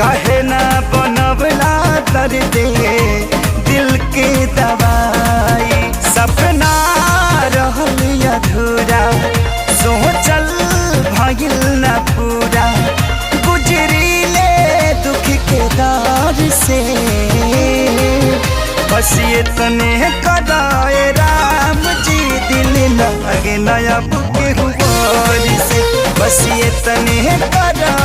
काहे ना बनवला दर्द दिल के दवाई। सपना रहल अधूरा सोचल भइल न पूरा, गुजरीले दुख के दौर से। बस ये तने कराए राम जी, दिल लगे नया बुके हुआ से। बस ये तने कराए